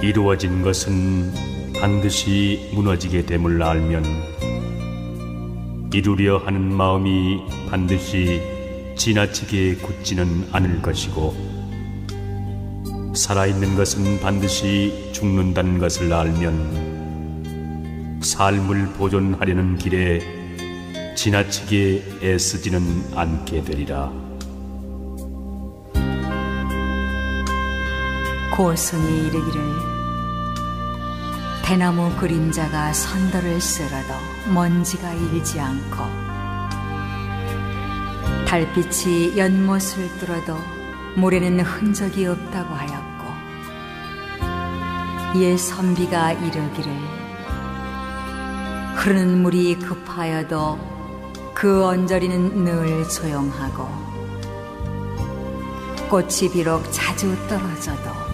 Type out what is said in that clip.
이루어진 것은 반드시 무너지게 됨을 알면 이루려 하는 마음이 반드시 지나치게 굳지는 않을 것이고, 살아있는 것은 반드시 죽는다는 것을 알면 삶을 보존하려는 길에 지나치게 애쓰지는 않게 되리라. 고승이 이르기를 대나무 그림자가 선더를 쓸어도 먼지가 일지 않고, 달빛이 연못을 뚫어도 물에는 흔적이 없다고 하였고, 이에 선비가 이르기를 흐르는 물이 급하여도 그 언저리는 늘 조용하고, 꽃이 비록 자주 떨어져도